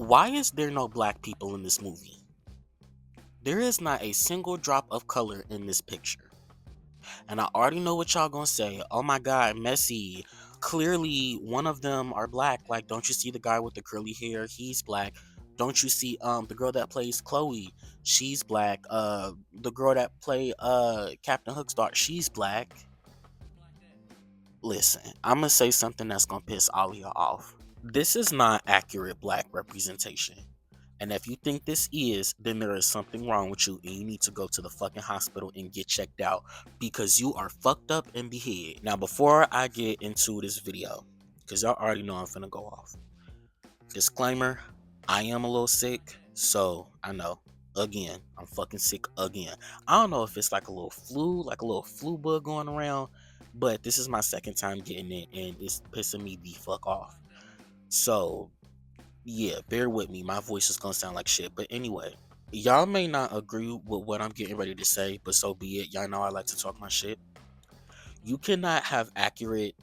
Why is there no black people in this movie? There is not a single drop of color in this picture. And I already know what y'all gonna say. Oh my god, messy. Clearly one of them are black. Like, don't you see the guy with the curly hair? He's black. Don't you see the girl that plays Chloe? She's black. The girl that play Captain Hook's daughter, she's black. Listen, I'm gonna say something that's gonna piss all of y'all off. This is not accurate black representation. And if you think this is, then there is something wrong with you and you need to go to the fucking hospital and get checked out because you are fucked up in the head. Now, before I get into this video, because y'all already know I'm finna go off. Disclaimer, I am a little sick, so I know. Again, I'm fucking sick again. I don't know if it's like a little flu bug going around, but this is my second time getting it and it's pissing me the fuck off. So yeah, bear with me. My voice is gonna sound like shit. But anyway, y'all may not agree with what I'm getting ready to say, but so be it. Y'all know I like to talk my shit. You cannot have accurate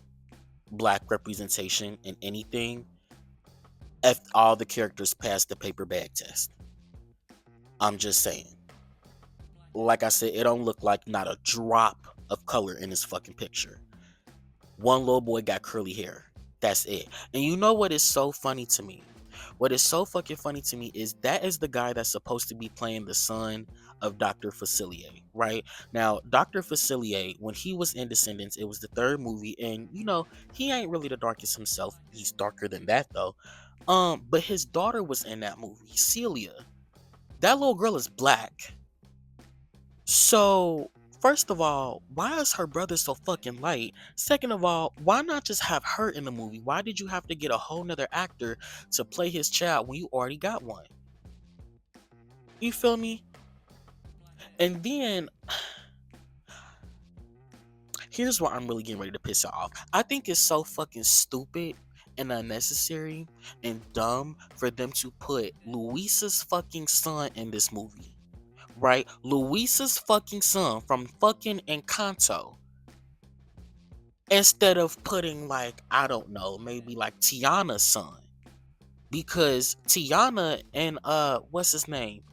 black representation in anything if all the characters pass the paper bag test. I'm just saying. Like I said, it don't look like not a drop of color in this fucking picture. One little boy got curly hair. That's it. And you know what is so funny to me? What is so fucking funny to me is that is the guy that's supposed to be playing the son of Dr. Facilier, right? Now, Dr. Facilier, when he was in Descendants, it was the third movie, and you know, he ain't really the darkest himself. He's darker than that though. But his daughter was in that movie, Celia. That little girl is black. So, first of all, why is her brother so fucking light? Second of all, why not just have her in the movie? Why did you have to get a whole nother actor to play his child when you already got one? You feel me? And then, here's what I'm really getting ready to piss her off. I think it's so fucking stupid and unnecessary and dumb for them to put Luisa's fucking son in this movie. Right? Luisa's fucking son from fucking Encanto. Instead of putting like, I don't know, maybe like Tiana's son. Because Tiana and what's his name?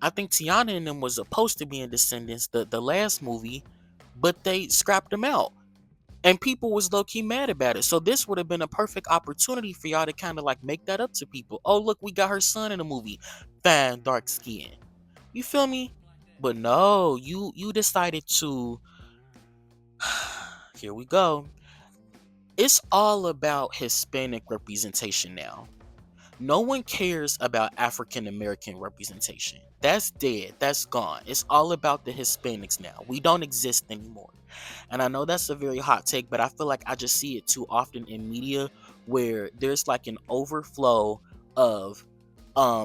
I think Tiana and them was supposed to be in Descendants, the last movie, but they scrapped them out. And people was low-key mad about it. So this would have been a perfect opportunity for y'all to kind of like make that up to people. Oh, look, we got her son in the movie. Fine, dark skin. You feel me? But no, you decided to here we go. It's all about Hispanic representation now. No one cares about African American representation. That's dead. That's gone. It's all about the Hispanics now. We don't exist anymore. And I know that's a very hot take, but I feel like I just see it too often in media where there's like an overflow of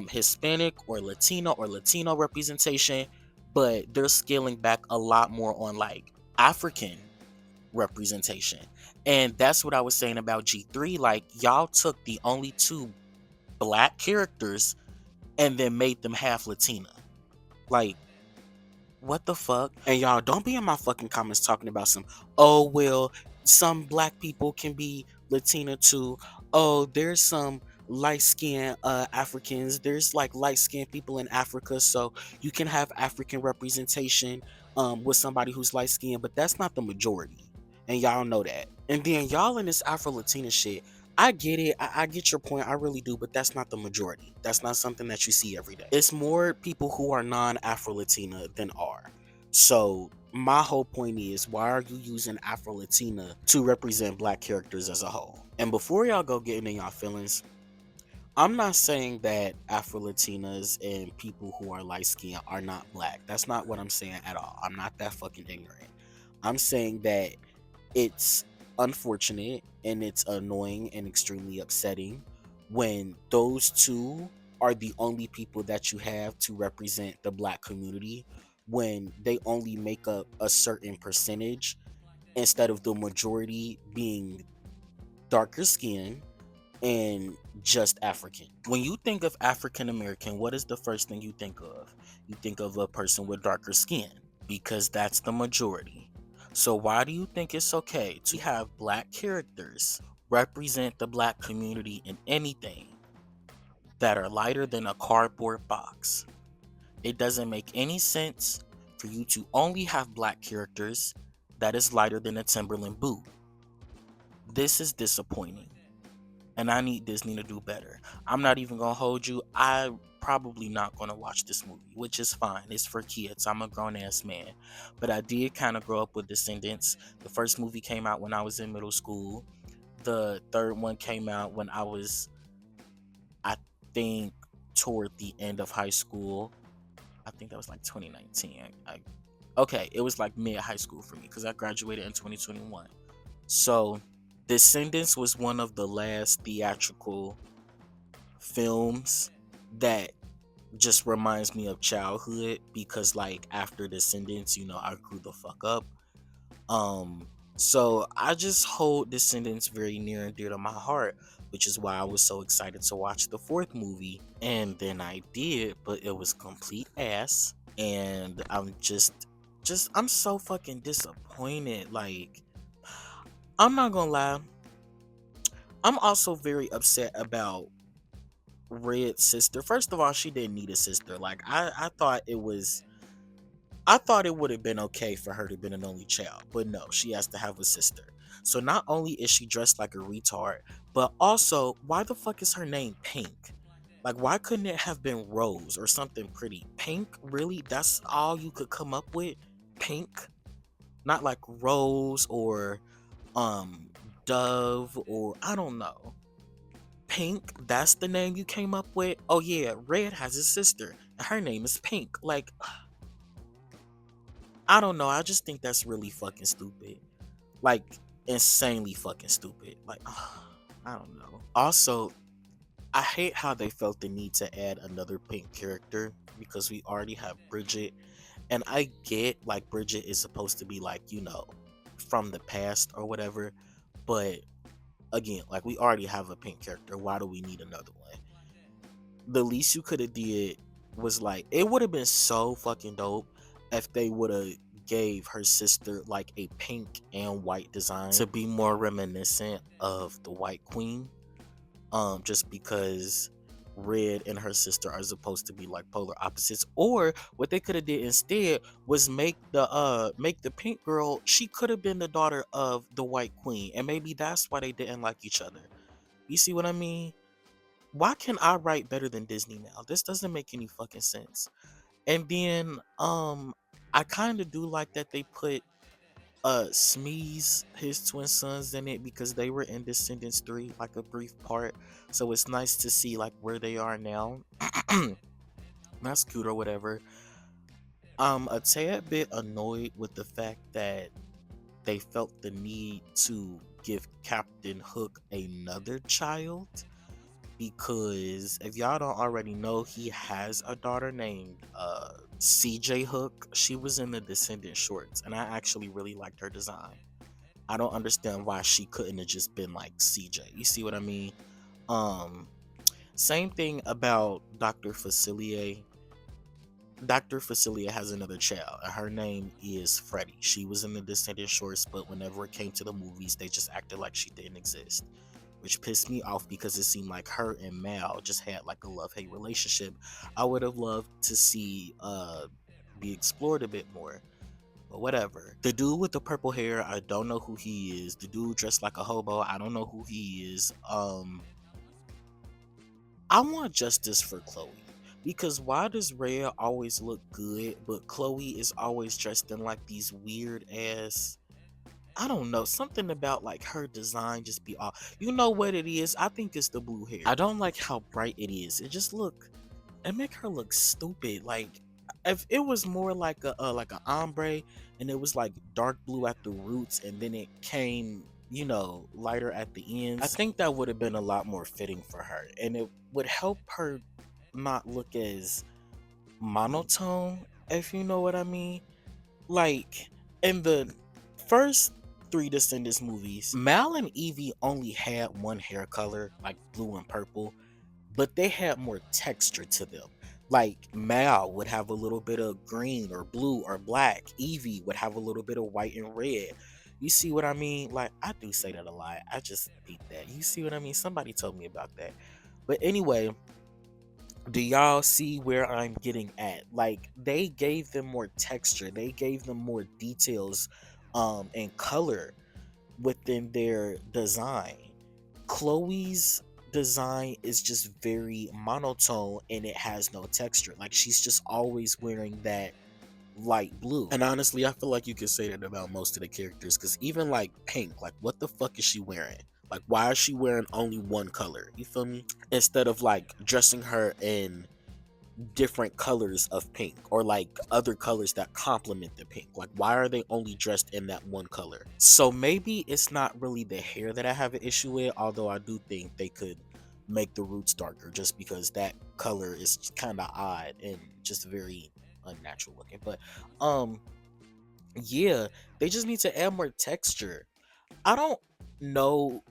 Hispanic or Latino representation, but they're scaling back a lot more on like African representation. And that's what I was saying about G3. Like, y'all took the only two black characters and then made them half Latina. Like, what the fuck? And y'all don't be in my fucking comments talking about oh well, some black people can be Latina too. Oh, there's some light skinned Africans. There's like light skinned people in Africa, so you can have African representation with somebody who's light skinned, but that's not the majority. And y'all know that. And then y'all in this Afro Latina shit, I get it. I get your point. I really do. But that's not the majority. That's not something that you see every day. It's more people who are non-Afro Latina than are. So my whole point is, why are you using Afro Latina to represent black characters as a whole? And before y'all go getting in y'all feelings, I'm not saying that Afro Latinas and people who are light skinned are not black. That's not what I'm saying at all. I'm not that fucking ignorant. I'm saying that it's unfortunate and it's annoying and extremely upsetting when those two are the only people that you have to represent the black community, when they only make up a certain percentage instead of the majority being darker skin and just African. When you think of African American, what is the first thing you think of? You think of a person with darker skin because that's the majority. So why do you think it's okay to have black characters represent the black community in anything? that are lighter than a cardboard box. It doesn't make any sense for you to only have black characters that is lighter than a Timberland boot. This is disappointing. And I need Disney to do better. I'm not even gonna hold you. I probably not gonna watch this movie, which is fine. It's for kids. I'm a grown ass man. But I did kind of grow up with Descendants. The first movie came out when I was in middle school. The third one came out when I was, I think, toward the end of high school. I think that was like 2019. Okay, it was like mid high school for me because I graduated in 2021. So, Descendants was one of the last theatrical films that just reminds me of childhood because, like, after Descendants, I grew the fuck up. So I just hold Descendants very near and dear to my heart, which is why I was so excited to watch the fourth movie. And then I did, but it was complete ass. And I'm so fucking disappointed. Like, I'm not gonna lie. I'm also very upset about Red's sister. First of all, she didn't need a sister. Like, I thought it would have been okay for her to have been an only child, but no, she has to have a sister. So not only is she dressed like a retard, but also, why the fuck is her name Pink? Like, why couldn't it have been Rose or something pretty? Pink? Really? That's all you could come up with? Pink? Not like Rose or um Dove, or I don't know. Pink? That's the name you came up with? Oh yeah, Red has a sister, and her name is Pink. Like, I don't know. I just think that's really fucking stupid. Like, insanely fucking stupid. Like, I don't know. Also, I hate how they felt the need to add another Pink character because we already have Bridget. And I get, like, Bridget is supposed to be, like, from the past or whatever. But again, like, we already have a Pink character. Why do we need another one? The least you could have did was, like, it would have been so fucking dope if they would have gave her sister like a pink and white design to be more reminiscent of the White Queen. Just because Red and her sister are supposed to be like polar opposites. Or what they could have did instead was make the pink girl, she could have been the daughter of the White Queen, and maybe that's why they didn't like each other. You see what I mean? Why can I write better than Disney now? This doesn't make any fucking sense. And then I kind of do like that they put Smee's, his twin sons, in it because they were in Descendants 3, like a brief part. So it's nice to see like where they are now. That's cute or whatever. I'm a tad bit annoyed with the fact that they felt the need to give Captain Hook another child, because if y'all don't already know, he has a daughter named CJ Hook. She was in the Descendant shorts, and I actually really liked her design. I don't understand why she couldn't have just been like CJ. You see what I mean? Um, Same thing about Dr. Facilier. Dr. Facilier has another child, and her name is Freddie. She was in the Descendant shorts, but whenever it came to the movies, they just acted like she didn't exist, which pissed me off because it seemed like her and Mal just had like a love-hate relationship. I would have loved to see be explored a bit more. But whatever. The dude with the purple hair, I don't know who he is. The dude dressed like a hobo, I don't know who he is. I want justice for Chloe. Because why does Rhea always look good, but Chloe is always dressed in like these weird ass, I don't know, something about like her design just be off. You know what it is? I think it's the blue hair. I don't like how bright it is. It make her look stupid. Like, if it was more like a ombre, and it was like dark blue at the roots, and then it came, lighter at the ends, I think that would have been a lot more fitting for her, and it would help her not look as monotone, if you know what I mean. Like, in the first three Descendants movies, Mal and Evie only had one hair color, like blue and purple, but they had more texture to them. Like, Mal would have a little bit of green or blue or black. Evie would have a little bit of white and red. You see what I mean? Like, I do say that a lot. I just hate that. You see what I mean? Somebody told me about that. But anyway, Do y'all see where I'm getting at? Like, they gave them more texture, they gave them more details and color within their design. Chloe's design is just very monotone and it has no texture. Like, she's just always wearing that light blue. And honestly, I feel like you could say that about most of the characters, because even like Pink, like, what the fuck is she wearing? Like, why is she wearing only one color? You feel me? Instead of like dressing her in different colors of pink, or like other colors that complement the pink. Like, why are they only dressed in that one color? So maybe it's not really the hair that I have an issue with, although I do think they could make the roots darker, just because that color is kind of odd and just very unnatural looking. But um yeah, they just need to add more texture. I don't know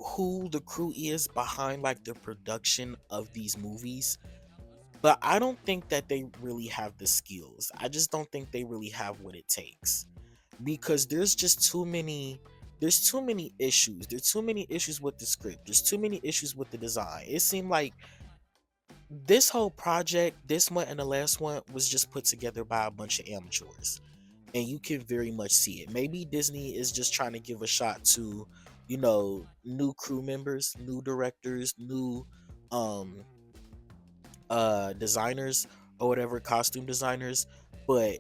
who the crew is behind like the production of these movies, but I don't think that they really have the skills. I just don't think they really have what it takes, because there's too many issues. There's too many issues with the script. There's too many issues with the design. It seemed like this whole project, this one and the last one, was just put together by a bunch of amateurs. And you can very much see it. Maybe Disney is just trying to give a shot to, new crew members, new directors, new um designers, or whatever, costume designers. But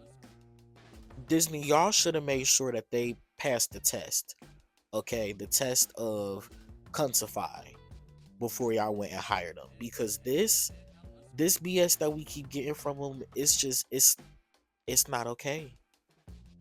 Disney, y'all should have made sure that they passed the test. Okay, the test of Cuncify, before y'all went and hired them, because this BS that we keep getting from them, it's not okay.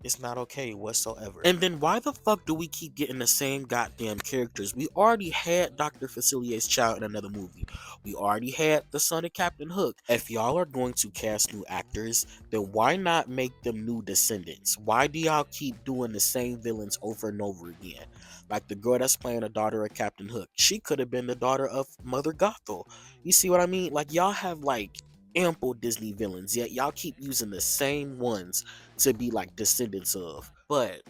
It's not okay whatsoever. And then why the fuck do we keep getting the same goddamn characters? We already had Dr. Facilier's child in another movie. We already had the son of Captain Hook. If y'all are going to cast new actors, then why not make them new Descendants? Why do y'all keep doing the same villains over and over again? Like the girl that's playing the daughter of Captain Hook, she could have been the daughter of Mother Gothel. You see what I mean? Like, y'all have like ample Disney villains, yet y'all keep using the same ones to be like descendants of. But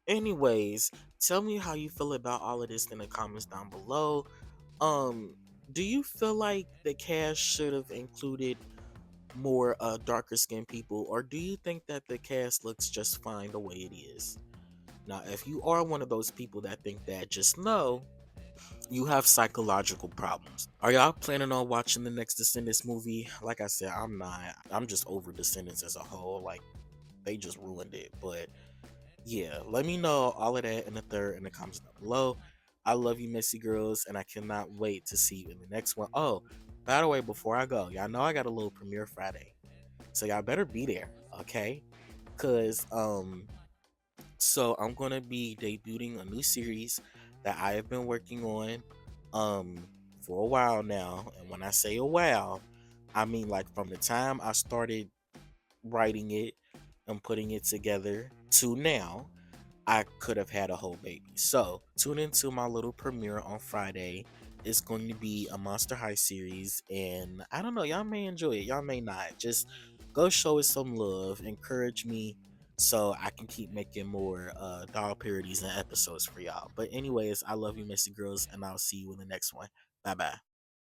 anyways, tell me how you feel about all of this in the comments down below. Um, do you feel like the cast should have included more darker skinned people, or do you think that the cast looks just fine the way it is? Now, if you are one of those people that think that, just know you have psychological problems. Are y'all planning on watching the next Descendants movie? Like I said, I'm not. I'm just over Descendants as a whole. Like, they just ruined it. But yeah, let me know all of that in the comments down below. I love you, Missy girls, and I cannot wait to see you in the next one. Oh, by the way, before I go, y'all know I got a little premiere Friday, so y'all better be there, okay? Cause so I'm gonna be debuting a new series that I have been working on for a while now. And when I say a while, I mean like from the time I started writing it and putting it together to now. I could have had a whole baby. So tune into my little premiere on Friday. It's going to be a Monster High series, and I don't know, y'all may enjoy it, y'all may not. Just go show it some love, encourage me, so I can keep making more doll parodies and episodes for y'all. But anyways, I love you, Missy girls, and I'll see you in the next one. Bye bye.